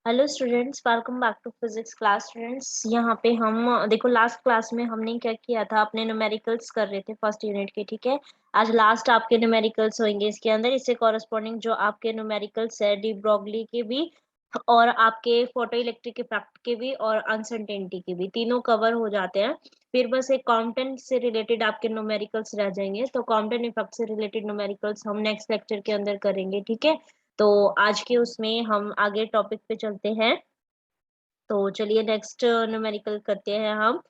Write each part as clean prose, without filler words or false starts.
Hello students, welcome back to physics class. Students, यहाँ पे हम देखो लास्ट क्लास में हमने क्या किया था, अपने न्यूमेरिकल्स कर रहे थे फर्स्ट यूनिट के। ठीक है, आज लास्ट आपके न्यूमेरिकल्स होंगे इसके अंदर। इससे कॉरेस्पॉन्डिंग जो आपके न्यूमेरिकल्स है डी ब्रॉगली के भी और आपके फोटो इलेक्ट्रिक इफेक्ट के भी और अनसर्टेनिटी के भी, तीनों कवर हो जाते हैं। फिर बस एक कॉम्पटेंट से रिलेटेड आपके न्यूमेरिकल्स रह जाएंगे, तो कॉम्पटेंट इफेक्ट से रिलेटेड न्यूमेरिकल्स हम नेक्स्ट लेक्चर के अंदर करेंगे। ठीक है, तो आज के उसमें हम आगे टॉपिक पे चलते हैं। तो चलिए नेक्स्ट न्यूमेरिकल करते हैं हम।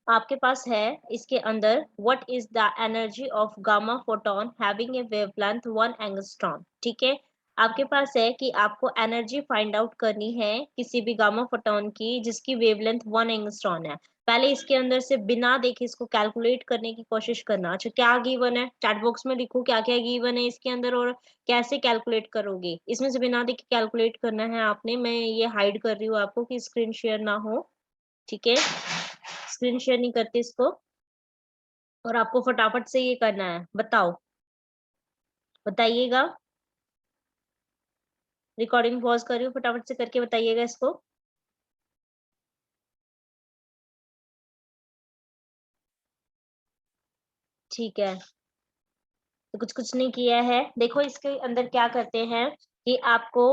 आपके पास है इसके अंदर, what is the energy of gamma photon having a wavelength 1 angstrom. ठीक है, आपके पास है कि आपको एनर्जी फाइंड आउट करनी है किसी भी गामा फोटोन की जिसकी वेवलेंथ 1 एंगस्ट्रॉम है। पहले इसके अंदर से बिना देखे इसको कैलकुलेट करने की कोशिश करना। अच्छा, क्या गिवन है चैट बॉक्स में लिखो, क्या क्या गिवन है इसके अंदर और कैसे कैलकुलेट करोगे। इसमें से बिना देखे कैलकुलेट करना है आपने। मैं ये हाइड कर रही हूँ आपको कि स्क्रीन शेयर ना हो। ठीक है, स्क्रीन शेयर नहीं करते इसको, और आपको फटाफट से ये करना है। बताओ, बताइएगा। रिकॉर्डिंग पॉज कर रही हूँ, फटाफट से करके बताइएगा इसको। ठीक है, तो कुछ कुछ नहीं किया है। देखो इसके अंदर क्या करते हैं कि आपको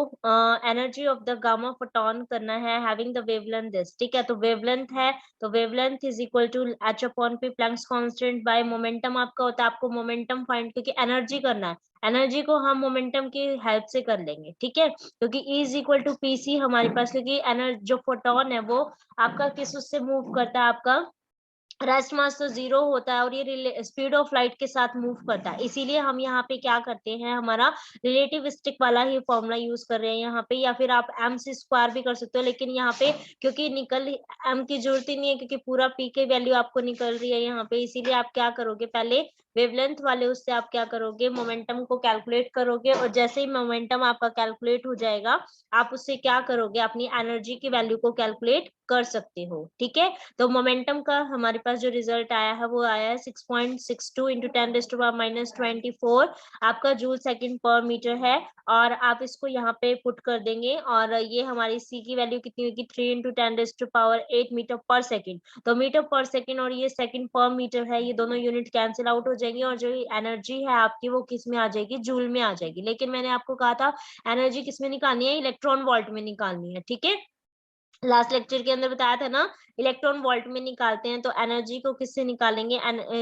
energy of the gamma photon करना है हैविंग द वेवलेंथ दिस। ठीक है, तो वेवलेंथ है, तो wavelength is equal to h upon p Planck's constant by momentum आपका होता है। आपको मोमेंटम फाइंड, क्योंकि एनर्जी करना है, एनर्जी को हम मोमेंटम की हेल्प से कर लेंगे। ठीक है, क्योंकि E is equal to p c हमारे पास, क्योंकि एनर्जी जो फोटोन है वो आपका किस उससे मूव करता है, आपका रेस्ट मास तो जीरो होता है और ये स्पीड ऑफ लाइट के साथ मूव करता है। इसीलिए हम यहाँ पे क्या करते हैं, हमारा रिलेटिविस्टिक वाला ही फॉर्मूला यूज कर रहे हैं यहाँ पे, या फिर आप एम सी स्क्वायर भी कर सकते हो। लेकिन यहाँ पे क्योंकि निकल एम की जरूरत ही नहीं है, क्योंकि पूरा पी के वैल्यू आपको निकल रही है यहाँ पे। इसीलिए आप क्या करोगे, पहले वेवलेंथ वाले उससे आप क्या करोगे, मोमेंटम को कैलकुलेट करोगे, और जैसे ही मोमेंटम आपका कैलकुलेट हो जाएगा आप उससे क्या करोगे, अपनी एनर्जी की वैल्यू को कैलकुलेट कर सकते हो। ठीक है, तो मोमेंटम का हमारे पास जो रिजल्ट आया है वो आया है 6.62 इंटू 10⁻⁻24 आपका जूल सेकंड पर मीटर है। और आप इसको यहाँ पे पुट कर देंगे, और ये हमारी सी की वैल्यू कितनी होगी, 3 इंटू 10⁻8 मीटर पर सेकंड। तो मीटर पर सेकंड और ये सेकंड पर मीटर है, ये दोनों यूनिट कैंसिल आउट हो जाएंगे, और जो एनर्जी है आपकी वो किस में आ जाएगी, जूल में आ जाएगी। लेकिन मैंने आपको कहा था एनर्जी किस में निकालनी है, इलेक्ट्रॉन वोल्ट में निकालनी है। ठीक है, लास्ट लेक्चर के अंदर बताया था ना, इलेक्ट्रॉन वोल्ट में निकालते हैं। तो एनर्जी को किससे निकालेंगे,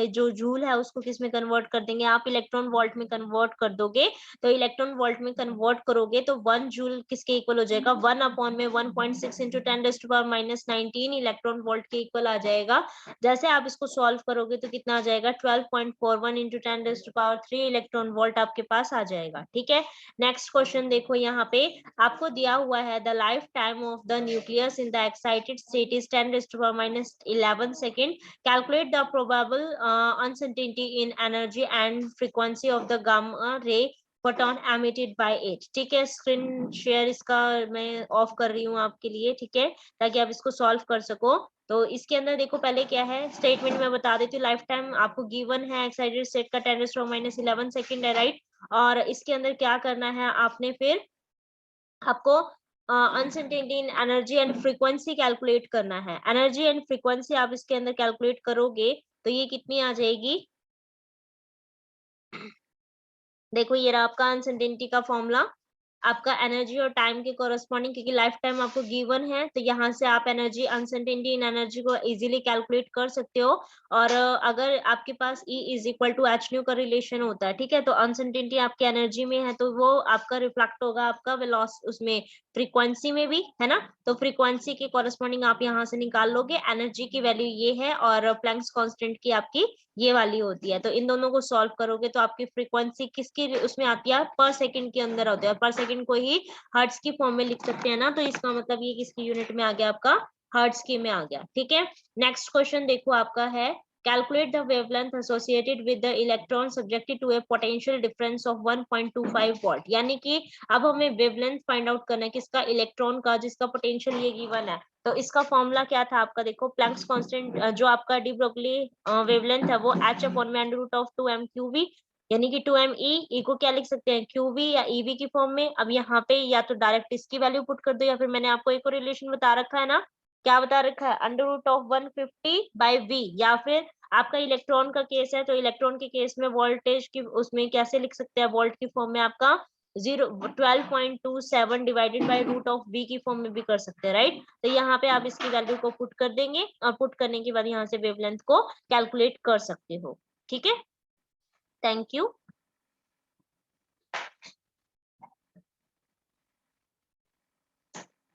जो जूल है उसको किस में कन्वर्ट कर देंगे, आप इलेक्ट्रॉन वोल्ट में कन्वर्ट कर दोगे। तो इलेक्ट्रॉन वोल्ट में कन्वर्ट करोगे तो 1 जूल किसके इक्वल हो जाएगा, 1 अपॉन में 1.6 इंटू 10⁻⁻19 इलेक्ट्रॉन वोल्ट के इक्वल आ जाएगा। जैसे आप इसको सॉल्व करोगे तो कितना आ जाएगा, 12.41 इंटू 10⁻³ इलेक्ट्रॉन वोल्ट आपके पास आ जाएगा। ठीक है, नेक्स्ट क्वेश्चन देखो, यहाँ पे आपको दिया हुआ है the life time of the nucleus in the excited state is 10⁻⁻11 second. Calculate the probable uncertainty in energy and frequency of the gamma ray photon emitted by it. ठीक है, स्क्रीन शेयर इसका मैं ऑफ कर रही हूँ आपके लिए। ठीक है, ताकि आप इसको सॉल्व कर सको। तो इसके अंदर देखो पहले क्या है, स्टेटमेंट में बता देती हूँ। लाइफ टाइम आपको गिवन है एक्साइटेड स्टेट का 10⁻⁻11 सेकंड है, राइट। और इसके अंदर क्या करना है आपने, फिर आपको uncertainty in energy and frequency calculate करना है। एनर्जी एंड फ्रीक्वेंसी आप इसके अंदर कैलकुलेट करोगे तो ये कितनी आ जाएगी, देखो ये रहा आपका अनसर्टेनिटी का फॉर्मूला, आपका एनर्जी और टाइम के कोरस्पॉन्डिंग, क्योंकि लाइफ टाइम आपको गिवन है तो यहाँ से आप एनर्जी अनसर्टेनिटी इन एनर्जी को इजीली कैलकुलेट कर सकते हो। और अगर आपके पास E is equal to h nu का रिलेशन होता है, ठीक है, तो अनसर्टेनिटी आपकी एनर्जी में है तो वो आपका रिफ्लेक्ट होगा आपका वेलोस उसमें, फ्रीक्वेंसी में भी है ना। तो फ्रीक्वेंसी के कोरस्पॉन्डिंग आप यहाँ से निकाल लोगे, एनर्जी की वैल्यू ये है और प्लैंक्स कांस्टेंट की आपकी ये वाली होती है। तो इन दोनों को सॉल्व करोगे तो आपकी फ्रीक्वेंसी किसकी उसमें आती है, पर सेकंड के अंदर होती है। पर सेकंड को ही हर्ट्ज की फॉर्म में लिख सकते हैं ना, तो इसका मतलब ये किसकी यूनिट में आ गया, आपका हर्ट्ज की में आ गया। ठीक है, नेक्स्ट क्वेश्चन देखो आपका है, calculate the wavelength associated with the electron subjected to a potential difference of 1.25 volt. यानी कि अब हमें वेवलेंथ फाइंड आउट करना है किसका, इलेक्ट्रॉन का, जिसका पोटेंशियल ये गिवन है। तो इसका फॉर्मूला क्या था आपका, देखो प्लैंक्स कांस्टेंट जो आपका डी ब्रोगली वेवलेंथ है वो h अपॉन में √2m क्यूब यानी कि 2me को क्या लिख सकते हैं, qv या ev की फॉर्म में। अब यहाँ पे या तो डायरेक्ट इसकी वैल्यू पुट कर दो, या फिर मैंने आपको एक और रिलेशन बता रखा है ना, क्या बता रखा है, अंडर रूट ऑफ 150/v, या फिर आपका इलेक्ट्रॉन का केस है तो इलेक्ट्रॉन के केस में वोल्टेज की उसमें कैसे लिख सकते हैं, वोल्ट की फॉर्म में आपका 12.27 divided by root of v की फॉर्म में भी कर सकते हैं, राइट। तो यहाँ पे आप इसकी वैल्यू को पुट कर देंगे, और पुट करने के बाद यहाँ से वेवलेंथ को कैलकुलेट कर सकते हो, ठीक है। Thank you.